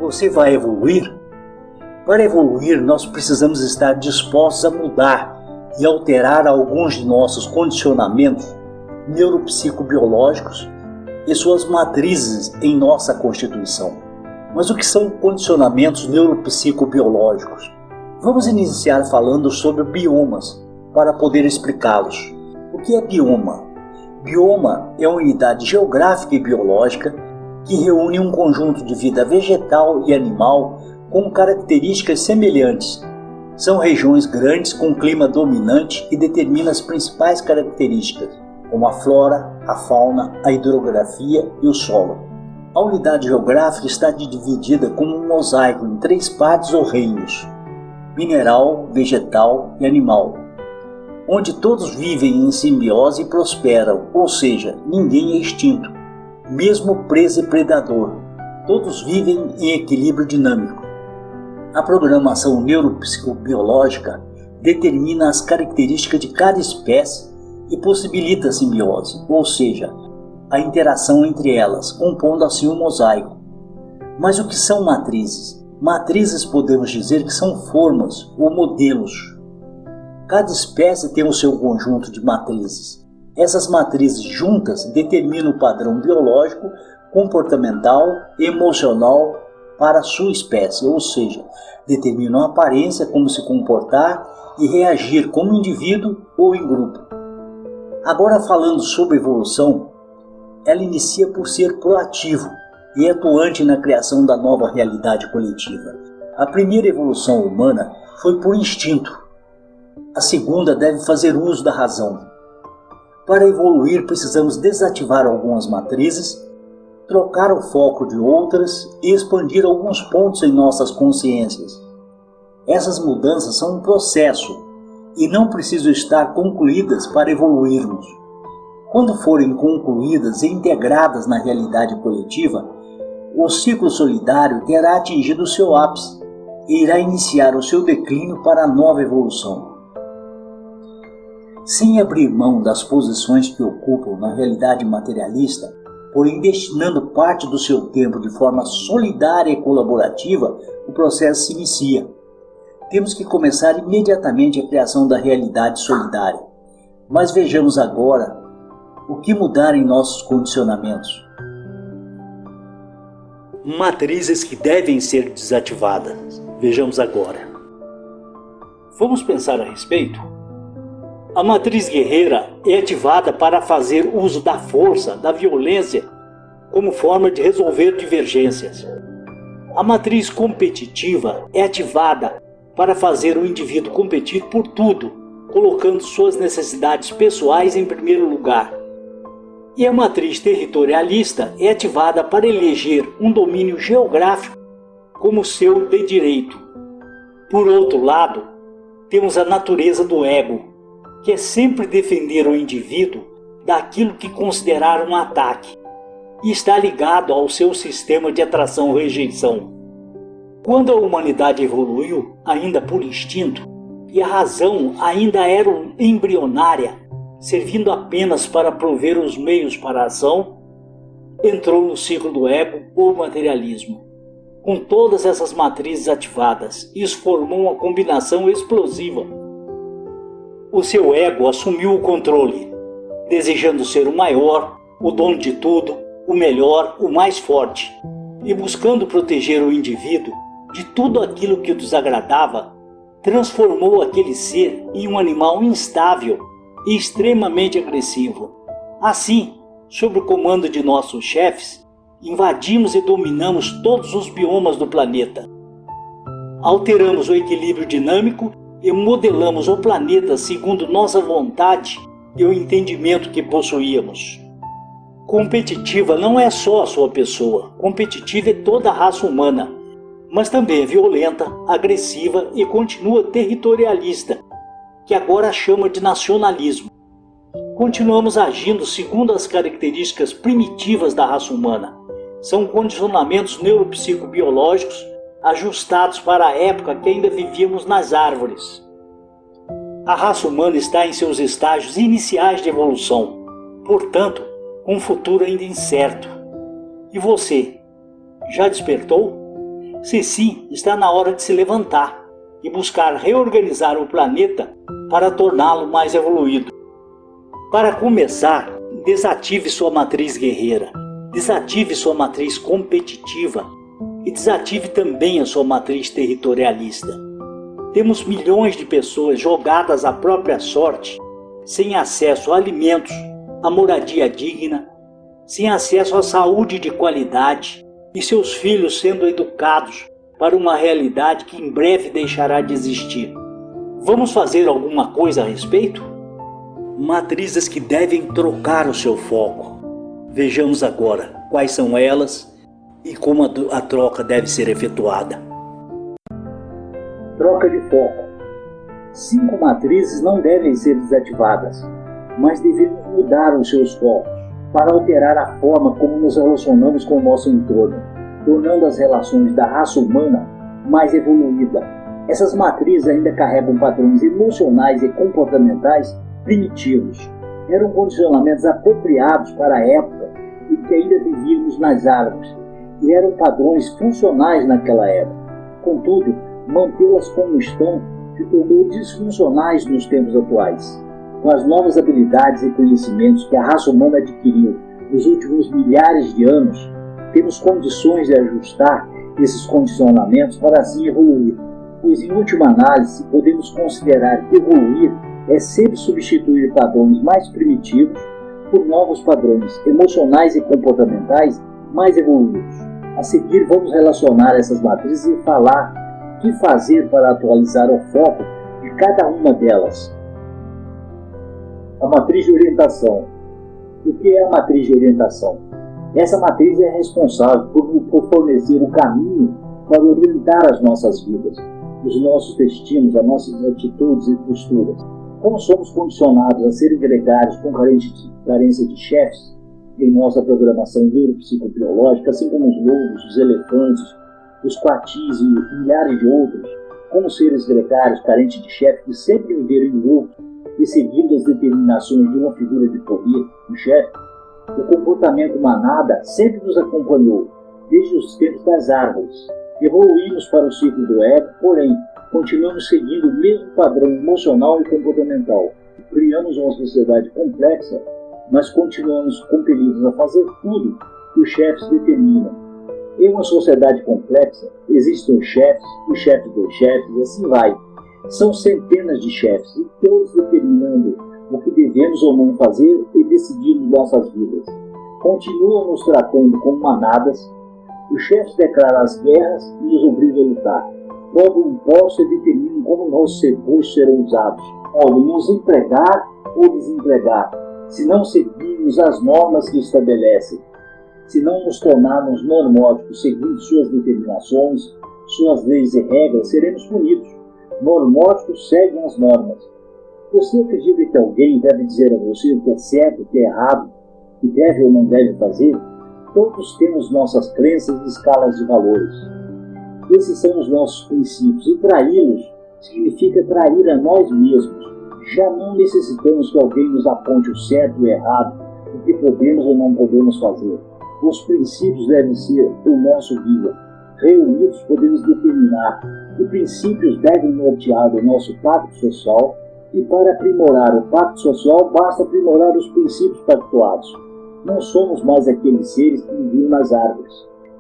Você vai evoluir? Para evoluir, nós precisamos estar dispostos a mudar e alterar alguns de nossos condicionamentos neuropsicobiológicos e suas matrizes em nossa constituição. Mas o que são condicionamentos neuropsicobiológicos? Vamos iniciar falando sobre biomas, para poder explicá-los. O que é bioma? Bioma é uma unidade geográfica e biológica que reúne um conjunto de vida vegetal e animal com características semelhantes. São regiões grandes com clima dominante que determinam as principais características, como a flora, a fauna, a hidrografia e o solo. A unidade geográfica está dividida como um mosaico em 3 partes ou reinos: mineral, vegetal e animal, onde todos vivem em simbiose e prosperam, ou seja, ninguém é extinto, mesmo presa e predador. Todos vivem em equilíbrio dinâmico. A programação neuropsicobiológica determina as características de cada espécie e possibilita a simbiose, ou seja, a interação entre elas, compondo assim um mosaico. Mas o que são matrizes? Matrizes podemos dizer que são formas ou modelos. Cada espécie tem o seu conjunto de matrizes. Essas matrizes juntas determinam o padrão biológico, comportamental e emocional para a sua espécie, ou seja, determinam a aparência, como se comportar e reagir como indivíduo ou em grupo. Agora, falando sobre evolução, ela inicia por ser proativo e atuante na criação da nova realidade coletiva. A primeira evolução humana foi por instinto. A segunda deve fazer uso da razão. Para evoluir, precisamos desativar algumas matrizes, trocar o foco de outras e expandir alguns pontos em nossas consciências. Essas mudanças são um processo e não precisam estar concluídas para evoluirmos. Quando forem concluídas e integradas na realidade coletiva, o ciclo solidário terá atingido o seu ápice e irá iniciar o seu declínio para a nova evolução. Sem abrir mão das posições que ocupam na realidade materialista, porém destinando parte do seu tempo de forma solidária e colaborativa, o processo se inicia. Temos que começar imediatamente a criação da realidade solidária. Mas vejamos agora o que mudar em nossos condicionamentos. Matrizes que devem ser desativadas. Vejamos agora. Vamos pensar a respeito? A matriz guerreira é ativada para fazer uso da força, da violência, como forma de resolver divergências. A matriz competitiva é ativada para fazer o indivíduo competir por tudo, colocando suas necessidades pessoais em primeiro lugar. E a matriz territorialista é ativada para eleger um domínio geográfico como seu de direito. Por outro lado, temos a natureza do ego, que é sempre defender o indivíduo daquilo que considerar um ataque, e está ligado ao seu sistema de atração-rejeição. Quando a humanidade evoluiu, ainda por instinto, e a razão ainda era embrionária, servindo apenas para prover os meios para a ação, entrou no ciclo do ego ou materialismo. Com todas essas matrizes ativadas, isso formou uma combinação explosiva. O seu ego assumiu o controle, desejando ser o maior, o dono de tudo, o melhor, o mais forte, e buscando proteger o indivíduo de tudo aquilo que o desagradava, transformou aquele ser em um animal instável e extremamente agressivo. Assim, sob o comando de nossos chefes, invadimos e dominamos todos os biomas do planeta. Alteramos o equilíbrio dinâmico e modelamos o planeta segundo nossa vontade e o entendimento que possuíamos. Competitiva não é só a sua pessoa, competitiva é toda a raça humana, mas também é violenta, agressiva e continua territorialista, que agora chama de nacionalismo. Continuamos agindo segundo as características primitivas da raça humana. São condicionamentos neuropsicobiológicos ajustados para a época que ainda vivíamos nas árvores. A raça humana está em seus estágios iniciais de evolução, portanto, com um futuro ainda incerto. E você, já despertou? Se sim, está na hora de se levantar e buscar reorganizar o planeta para torná-lo mais evoluído. Para começar, desative sua matriz guerreira, desative sua matriz competitiva e desative também a sua matriz territorialista. Temos milhões de pessoas jogadas à própria sorte, sem acesso a alimentos, a moradia digna, sem acesso à saúde de qualidade e seus filhos sendo educados para uma realidade que em breve deixará de existir. Vamos fazer alguma coisa a respeito? Matrizes que devem trocar o seu foco. Vejamos agora quais são elas e como a troca deve ser efetuada. Troca de foco. 5 matrizes não devem ser desativadas, mas devemos mudar os seus focos para alterar a forma como nos relacionamos com o nosso entorno, tornando as relações da raça humana mais evoluída. Essas matrizes ainda carregam padrões emocionais e comportamentais primitivos. Eram condicionamentos apropriados para a época em que ainda vivíamos nas árvores, e eram padrões funcionais naquela época. Contudo, mantê-las como estão se tornou disfuncionais nos tempos atuais. Com as novas habilidades e conhecimentos que a raça humana adquiriu nos últimos milhares de anos, temos condições de ajustar esses condicionamentos para assim evoluir, pois em última análise podemos considerar que evoluir é sempre substituir padrões mais primitivos por novos padrões emocionais e comportamentais mais evoluídos. A seguir vamos relacionar essas matrizes e falar o que fazer para atualizar o foco de cada uma delas. A matriz de orientação. O que é a matriz de orientação? Essa matriz é responsável por fornecer o caminho para orientar as nossas vidas, os nossos destinos, as nossas atitudes e posturas. Como somos condicionados a serem gregários com carência de chefes em nossa programação neuropsicobiológica, assim como os lobos, os elefantes, os coatis e milhares de outros, como seres gregários carentes de chefe que sempre viveram em grupo e seguindo as determinações de uma figura de poder, um chefe, o comportamento manada sempre nos acompanhou, desde os tempos das árvores. Evoluímos para o ciclo do ego, porém, continuamos seguindo o mesmo padrão emocional e comportamental. Criamos uma sociedade complexa, mas continuamos compelidos a fazer tudo que os chefes determinam. Em uma sociedade complexa, existem os chefes dos chefes, e assim vai. São centenas de chefes, e todos determinando o que devemos ou não fazer e decidindo nossas vidas. Continuam nos tratando como manadas. Os chefes declaram as guerras e nos obrigam a lutar. Cobram impostos e determinam como nossos recursos serão usados. Podem nos empregar ou desempregar, se não seguirmos as normas que estabelecem. Se não nos tornarmos normóticos seguindo suas determinações, suas leis e regras, seremos punidos. Normóticos seguem as normas. Você acredita que alguém deve dizer a você o que é certo, o que é errado, o que deve ou não deve fazer? Todos temos nossas crenças e escalas de valores. Esses são os nossos princípios, e traí-los significa trair a nós mesmos. Já não necessitamos que alguém nos aponte o certo e o errado, o que podemos ou não podemos fazer. Os princípios devem ser o nosso guia. Reunidos podemos determinar que princípios devem nortear o nosso pacto social, e para aprimorar o pacto social basta aprimorar os princípios pactuados. Não somos mais aqueles seres que viviam nas árvores.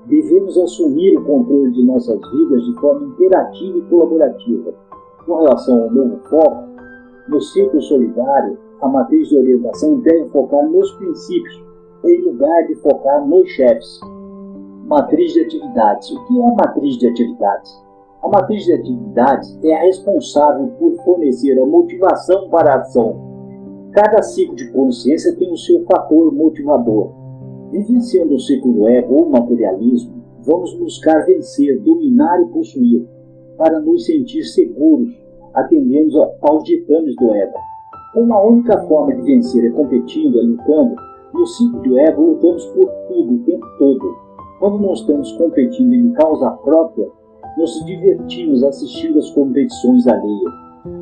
Devemos assumir o controle de nossas vidas de forma interativa e colaborativa. Com relação ao novo foco, no ciclo solidário, a matriz de orientação deve focar nos princípios, em lugar de focar nos chefes. Matriz de atividades. O que é a matriz de atividades? A matriz de atividades é a responsável por fornecer a motivação para a ação. Cada ciclo de consciência tem o seu fator motivador. Vivenciando o ciclo do ego ou materialismo, vamos buscar vencer, dominar e possuir, para nos sentir seguros, atendendo aos ditames do ego. Uma única forma de vencer é competindo, é lutando. No ciclo do ego, lutamos por tudo, o tempo todo. Quando não estamos competindo em causa própria, nos divertimos assistindo às competições alheias.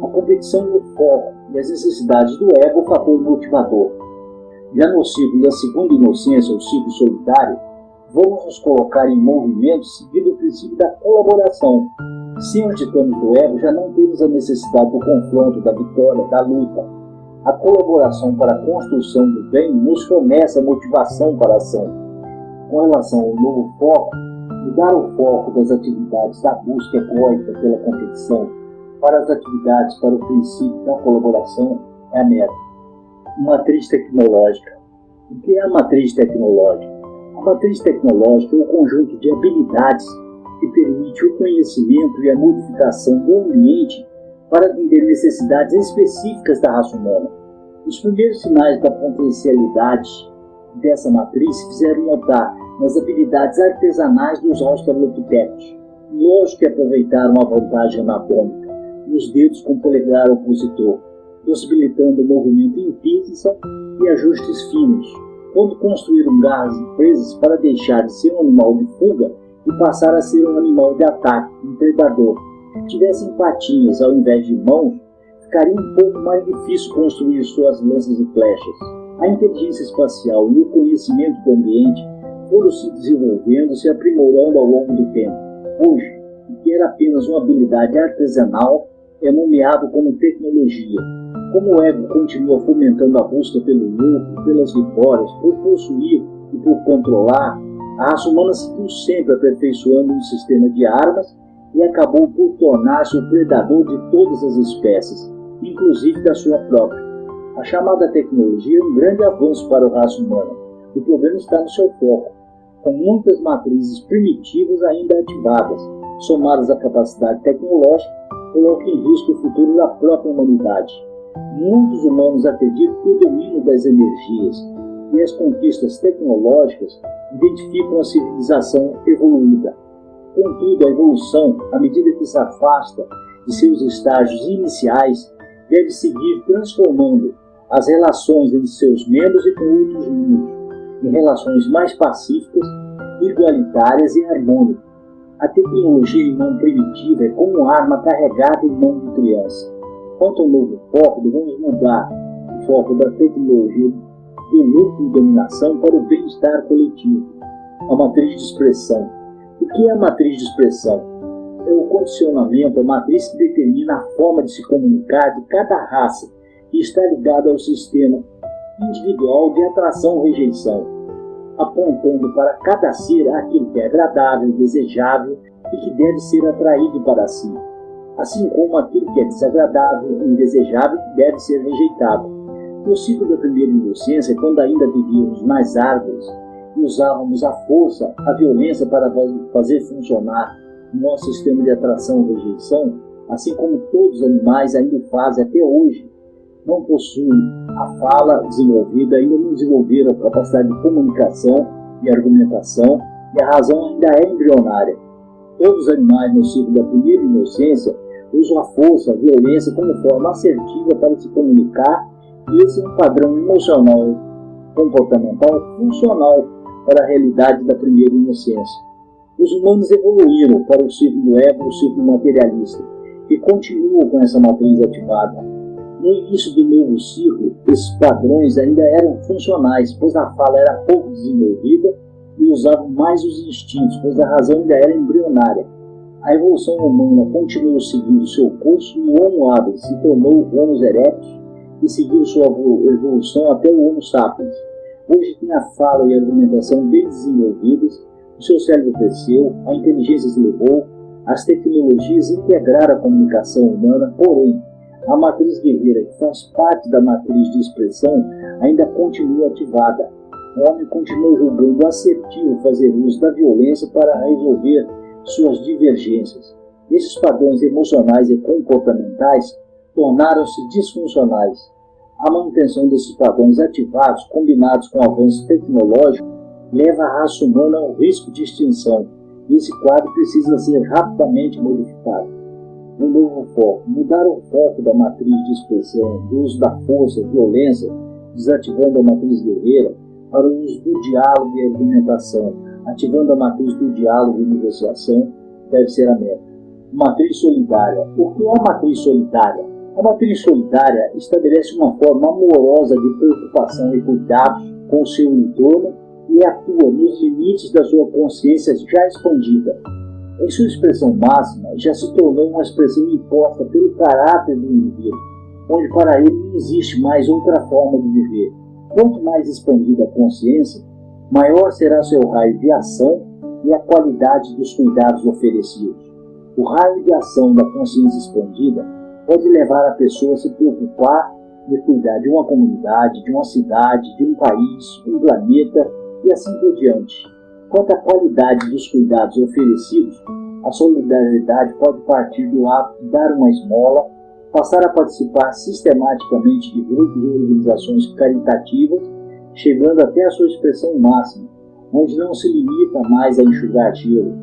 A competição é o foco e as necessidades do ego o fator motivador. Já no ciclo da segunda inocência, o ciclo solitário, Vamos nos colocar em movimento seguindo o princípio da colaboração. Sem os titanes do ego, já não temos a necessidade do confronto, da vitória, da luta. A colaboração para a construção do bem nos fornece a motivação para a ação. Com relação ao novo foco, mudar o foco das atividades da busca egóica pela competição para as atividades para o princípio da colaboração é a meta. Matriz tecnológica. O que é a matriz tecnológica? A matriz tecnológica é o conjunto de habilidades que permite o conhecimento e a modificação do ambiente para atender necessidades específicas da raça humana. Os primeiros sinais da potencialidade dessa matriz se fizeram notar nas habilidades artesanais dos australopitecos. Lógico que aproveitaram a vantagem anatômica nos dedos com polegar opositor, possibilitando o movimento em pinça e ajustes finos, quando construíram garras e presas para deixar de ser um animal de fuga e passar a ser um animal de ataque, um predador. Se tivessem patinhas ao invés de mãos, ficaria um pouco mais difícil construir suas lanças e flechas. A inteligência espacial e o conhecimento do ambiente foram se desenvolvendo e se aprimorando ao longo do tempo. Hoje, o que era apenas uma habilidade artesanal é nomeado como tecnologia. Como o ego continua fomentando a busca pelo lucro, pelas vitórias, por possuir e por controlar, a raça humana seguiu sempre aperfeiçoando um sistema de armas e acabou por tornar-se o predador de todas as espécies, inclusive da sua própria. A chamada tecnologia é um grande avanço para a raça humana. O problema está no seu foco, com muitas matrizes primitivas ainda ativadas, somadas à capacidade tecnológica, coloca em risco o futuro da própria humanidade. Muitos humanos acreditam que o domínio das energias e as conquistas tecnológicas identificam a civilização evoluída. Contudo, a evolução, à medida que se afasta de seus estágios iniciais, deve seguir transformando as relações entre seus membros e com outros mundos em relações mais pacíficas, igualitárias e harmônicas. A tecnologia em mão primitiva é como uma arma carregada em mão de criança. Quanto ao novo foco, devemos mudar o foco da tecnologia do lucro e dominação para o bem-estar coletivo. A matriz de expressão. O que é a matriz de expressão? É o condicionamento, a matriz que determina a forma de se comunicar de cada raça e está ligada ao sistema individual de atração e rejeição, apontando para cada ser aquilo que é agradável, desejável e que deve ser atraído para si, assim como aquilo que é desagradável, indesejável e que deve ser rejeitado. No ciclo da primeira inocência, quando ainda vivíamos nas árvores e usávamos a força, a violência para fazer funcionar o nosso sistema de atração e rejeição, assim como todos os animais ainda fazem até hoje, não possuem a fala desenvolvida, ainda não desenvolveram a capacidade de comunicação e argumentação, e a razão ainda é embrionária. Todos os animais no ciclo da primeira inocência usam a força, a violência como forma assertiva para se comunicar, e esse é um padrão emocional, comportamental, funcional para a realidade da primeira inocência. Os humanos evoluíram para o ciclo do ego, o ciclo materialista, e continuam com essa matriz ativada. No início do novo ciclo, esses padrões ainda eram funcionais, pois a fala era pouco desenvolvida e usavam mais os instintos, pois a razão ainda era embrionária. A evolução humana continuou seguindo seu curso e o Homo habilis se tornou o Homo erectus e seguiu sua evolução até o Homo sapiens. Hoje tem a fala e a argumentação bem desenvolvidas, o seu cérebro cresceu, a inteligência se elevou, as tecnologias integraram a comunicação humana, porém, a matriz guerreira, que faz parte da matriz de expressão, ainda continua ativada. O homem continua julgando assertivo fazer uso da violência para resolver suas divergências. Esses padrões emocionais e comportamentais tornaram-se disfuncionais. A manutenção desses padrões ativados, combinados com o avanço tecnológico, leva a raça humana ao risco de extinção. E esse quadro precisa ser rapidamente modificado. Um novo foco. Mudar o foco da matriz de expressão, do uso da força, violência, desativando a matriz guerreira, para o uso do diálogo e argumentação, ativando a matriz do diálogo e negociação, deve ser a meta. Matriz solidária. O que é a matriz solidária? A matriz solidária estabelece uma forma amorosa de preocupação e cuidados com o seu entorno e atua nos limites da sua consciência já expandida. Em sua expressão máxima, já se tornou uma expressão imposta pelo caráter do indivíduo, onde para ele não existe mais outra forma de viver. Quanto mais expandida a consciência, maior será seu raio de ação e a qualidade dos cuidados oferecidos. O raio de ação da consciência expandida pode levar a pessoa a se preocupar de cuidar de uma comunidade, de uma cidade, de um país, um planeta e assim por diante. Quanto à qualidade dos cuidados oferecidos, a solidariedade pode partir do ato de dar uma esmola, passar a participar sistematicamente de grupos e organizações caritativas, chegando até a sua expressão máxima, onde não se limita mais a enxugar gelo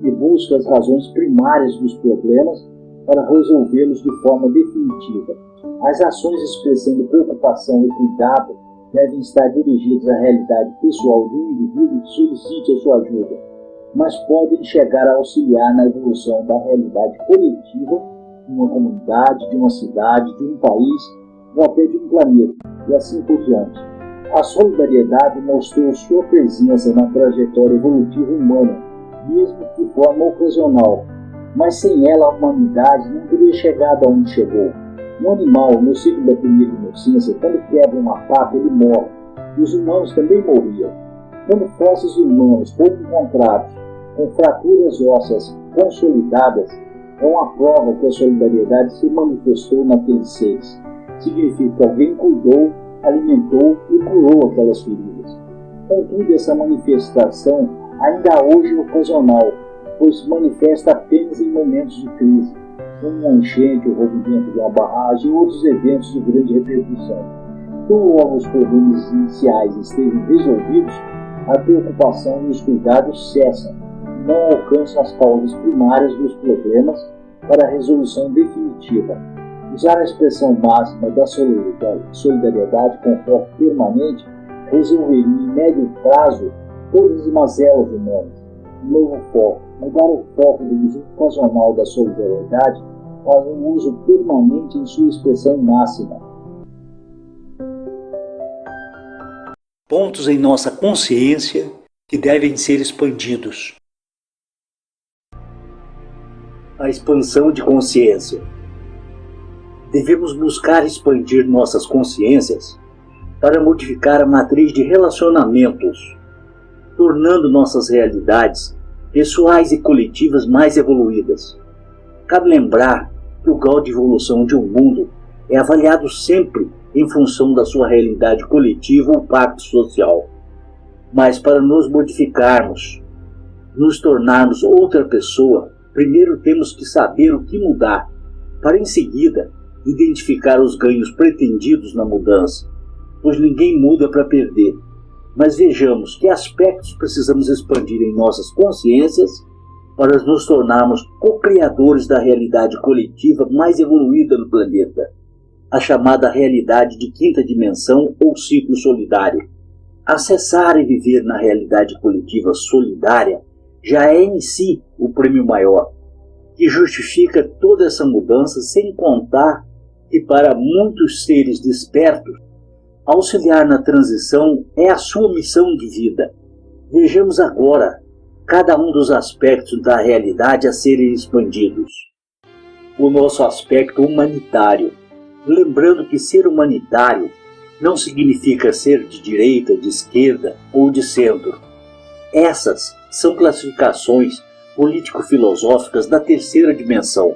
e busca as razões primárias dos problemas para resolvê-los de forma definitiva. As ações expressando preocupação e cuidado devem estar dirigidas à realidade pessoal de um indivíduo que solicite a sua ajuda, mas podem chegar a auxiliar na evolução da realidade coletiva de uma comunidade, de uma cidade, de um país ou até de um planeta, e assim por diante. A solidariedade mostrou sua presença na trajetória evolutiva humana, mesmo que de forma ocasional, mas sem ela a humanidade não teria chegado aonde chegou. Um animal, no ciclo da primeira inocência, quando quebra uma pata, ele morre, e os humanos também morriam. Quando fósseis humanos foram encontrados com fraturas ósseas consolidadas, é uma prova que a solidariedade se manifestou naqueles seres. Significa que alguém cuidou, alimentou e curou aquelas feridas. Contudo, essa manifestação ainda hoje é ocasional, pois se manifesta apenas em momentos de crise, como uma enchente, o rompimento de uma barragem e outros eventos de grande repercussão. Como logo os problemas iniciais estejam resolvidos, a preocupação e os cuidados cessam e não alcançam as causas primárias dos problemas para a resolução definitiva. Usar a expressão máxima da solidariedade com foco permanente resolveria em médio prazo todas as mazelas humanas. Novo foco. Mudar o foco do uso ocasional da solidariedade para um uso permanente em sua expressão máxima. Pontos em nossa consciência que devem ser expandidos. A expansão de consciência. Devemos buscar expandir nossas consciências para modificar a matriz de relacionamentos, tornando nossas realidades pessoais e coletivas mais evoluídas. Cabe lembrar que o grau de evolução de um mundo é avaliado sempre em função da sua realidade coletiva ou pacto social. Mas para nos modificarmos, nos tornarmos outra pessoa, primeiro temos que saber o que mudar, para em seguida identificar os ganhos pretendidos na mudança, pois ninguém muda para perder. Mas vejamos que aspectos precisamos expandir em nossas consciências para nos tornarmos co-criadores da realidade coletiva mais evoluída no planeta, a chamada realidade de quinta dimensão ou ciclo solidário. Acessar e viver na realidade coletiva solidária já é em si o prêmio maior, que justifica toda essa mudança, sem contar que para muitos seres despertos, auxiliar na transição é a sua missão de vida. Vejamos agora cada um dos aspectos da realidade a serem expandidos. O nosso aspecto humanitário. Lembrando que ser humanitário não significa ser de direita, de esquerda ou de centro. Essas são classificações político-filosóficas da terceira dimensão.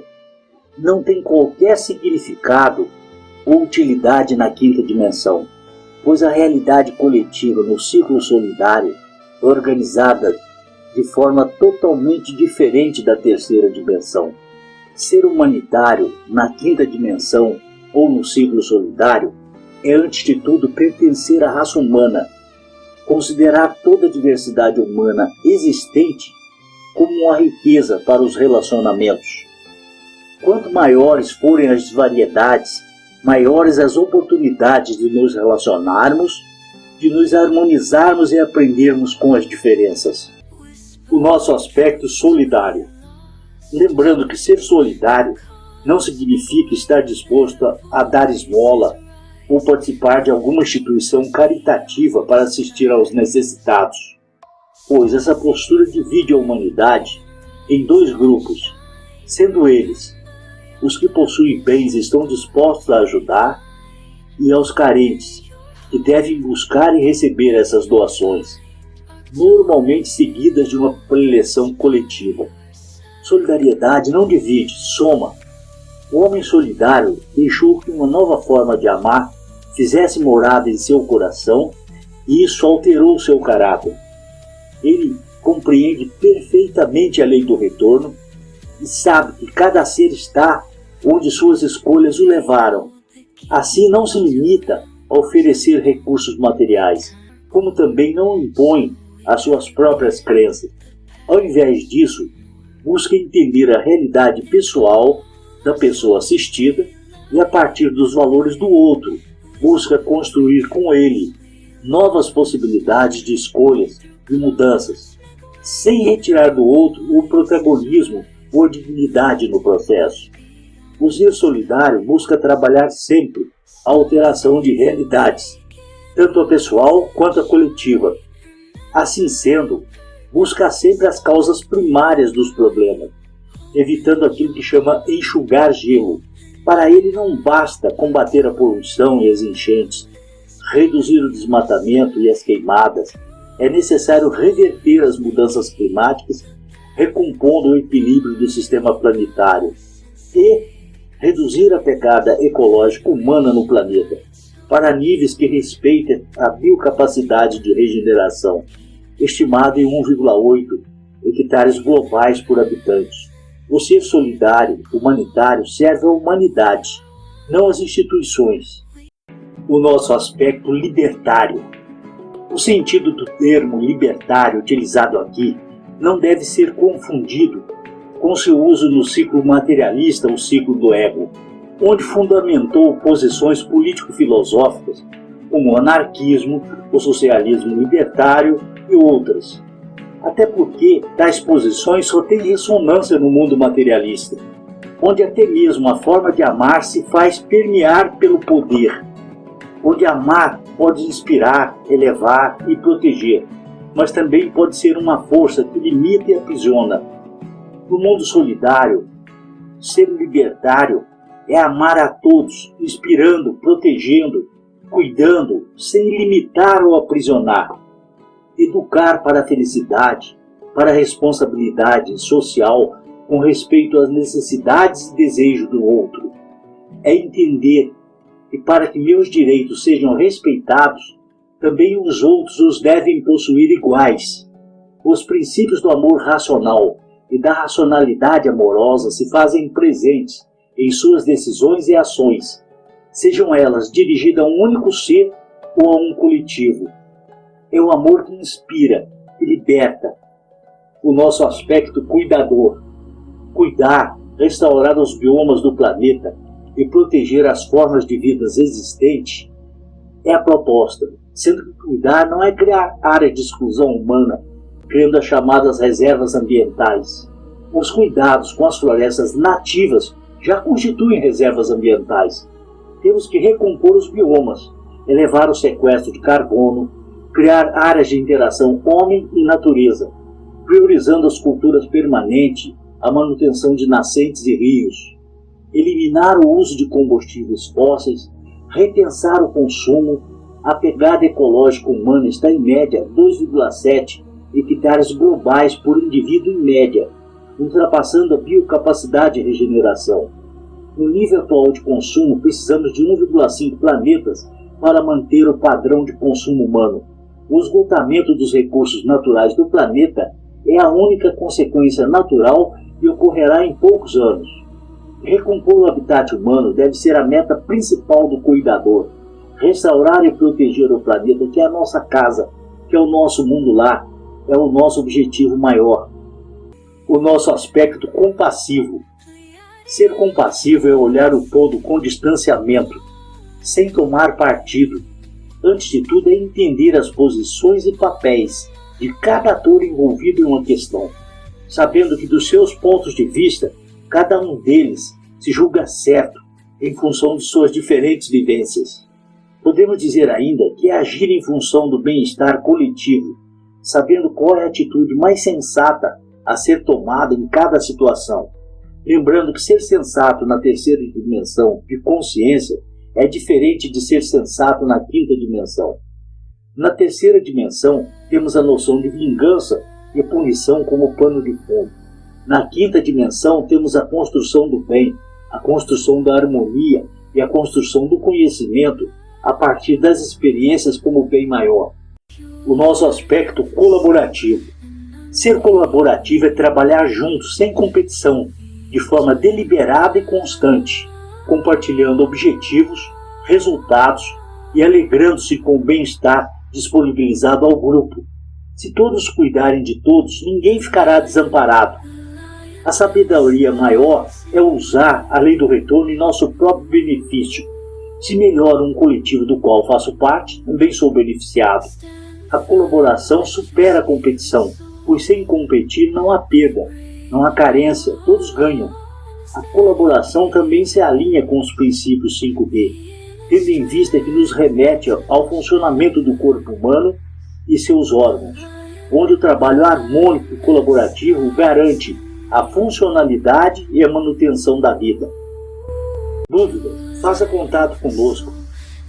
Não tem qualquer significado ou utilidade na quinta dimensão, pois a realidade coletiva no ciclo solidário é organizada de forma totalmente diferente da terceira dimensão. Ser humanitário na quinta dimensão ou no ciclo solidário é, antes de tudo, pertencer à raça humana, considerar toda a diversidade humana existente como uma riqueza para os relacionamentos. Quanto maiores forem as variedades, maiores as oportunidades de nos relacionarmos, de nos harmonizarmos e aprendermos com as diferenças. O nosso aspecto solidário. Lembrando que ser solidário não significa estar disposto a dar esmola ou participar de alguma instituição caritativa para assistir aos necessitados, pois essa postura divide a humanidade em dois grupos, sendo eles os que possuem bens e estão dispostos a ajudar, e aos carentes, que devem buscar e receber essas doações, normalmente seguidas de uma preleção coletiva. Solidariedade não divide, soma. O homem solidário deixou que uma nova forma de amar fizesse morada em seu coração, e isso alterou seu caráter. Ele compreende perfeitamente a lei do retorno e sabe que cada ser está onde suas escolhas o levaram. Assim não se limita a oferecer recursos materiais, como também não impõe as suas próprias crenças. Ao invés disso, busca entender a realidade pessoal da pessoa assistida e, a partir dos valores do outro, busca construir com ele novas possibilidades de escolhas e mudanças, sem retirar do outro o protagonismo ou a dignidade no processo. O ser solidário busca trabalhar sempre a alteração de realidades, tanto a pessoal quanto a coletiva. Assim sendo, busca sempre as causas primárias dos problemas, evitando aquilo que chama enxugar gelo. Para ele não basta combater a poluição e as enchentes, reduzir o desmatamento e as queimadas. É necessário reverter as mudanças climáticas, recompondo o equilíbrio do sistema planetário e reduzir a pegada ecológica humana no planeta para níveis que respeitem a biocapacidade de regeneração, estimada em 1,8 hectares globais por habitante. O ser solidário, humanitário, serve à humanidade, não às instituições. O nosso aspecto libertário. O sentido do termo libertário utilizado aqui não deve ser confundido com seu uso no ciclo materialista, o ciclo do ego, onde fundamentou posições político-filosóficas como o anarquismo, o socialismo libertário e outras. Até porque tais posições só têm ressonância no mundo materialista, onde até mesmo a forma de amar se faz permear pelo poder, onde amar pode inspirar, elevar e proteger, mas também pode ser uma força que limita e aprisiona. No mundo solidário, ser libertário é amar a todos, inspirando, protegendo, cuidando, sem limitar ou aprisionar. Educar para a felicidade, para a responsabilidade social com respeito às necessidades e desejos do outro. É entender que para que meus direitos sejam respeitados, também os outros os devem possuir iguais. Os princípios do amor racional e da racionalidade amorosa se fazem presentes em suas decisões e ações, sejam elas dirigidas a um único ser ou a um coletivo. É o amor que inspira e liberta. O nosso aspecto cuidador. Cuidar, restaurar os biomas do planeta e proteger as formas de vida existentes é a proposta, sendo que cuidar não é criar áreas de exclusão humana, criando as chamadas reservas ambientais. Os cuidados com as florestas nativas já constituem reservas ambientais. Temos que recompor os biomas, elevar o sequestro de carbono, criar áreas de interação homem e natureza, priorizando as culturas permanentes, a manutenção de nascentes e rios, eliminar o uso de combustíveis fósseis, repensar o consumo. A pegada ecológica humana está em média 2,7 hectares globais por indivíduo em média, ultrapassando a biocapacidade de regeneração. No nível atual de consumo, precisamos de 1,5 planetas para manter o padrão de consumo humano. O esgotamento dos recursos naturais do planeta é a única consequência natural e ocorrerá em poucos anos. Recompor o habitat humano deve ser a meta principal do cuidador. Restaurar e proteger o planeta, que é a nossa casa, que é o nosso mundo lar, é o nosso objetivo maior. O nosso aspecto compassivo. Ser compassivo é olhar o todo com distanciamento, sem tomar partido. Antes de tudo, é entender as posições e papéis de cada ator envolvido em uma questão, sabendo que dos seus pontos de vista, cada um deles se julga certo em função de suas diferentes vivências. Podemos dizer ainda que é agir em função do bem-estar coletivo, sabendo qual é a atitude mais sensata a ser tomada em cada situação. Lembrando que ser sensato na terceira dimensão de consciência é diferente de ser sensato na quinta dimensão. Na terceira dimensão, temos a noção de vingança e punição como pano de fundo. Na quinta dimensão, temos a construção do bem, a construção da harmonia e a construção do conhecimento a partir das experiências como bem maior. O nosso aspecto colaborativo. Ser colaborativo é trabalhar juntos, sem competição, de forma deliberada e constante, compartilhando objetivos, resultados e alegrando-se com o bem-estar disponibilizado ao grupo. Se todos cuidarem de todos, ninguém ficará desamparado. A sabedoria maior é usar a lei do retorno em nosso próprio benefício. Se melhora um coletivo do qual faço parte, também sou beneficiado. A colaboração supera a competição, pois sem competir não há perda, não há carência, todos ganham. A colaboração também se alinha com os princípios 5B, tendo em vista que nos remete ao funcionamento do corpo humano e seus órgãos, onde o trabalho harmônico e colaborativo garante a funcionalidade e a manutenção da vida. Dúvida? Faça contato conosco,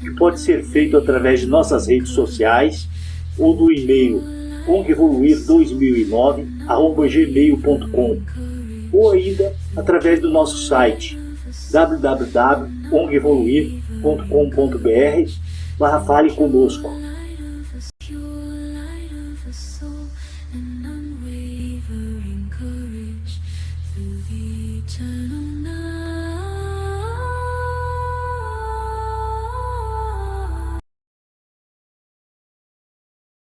que pode ser feito através de nossas redes sociais ou do e-mail ongevoluir2009@gmail.com ou ainda através do nosso site www.ongevoluir.com.br/fale conosco.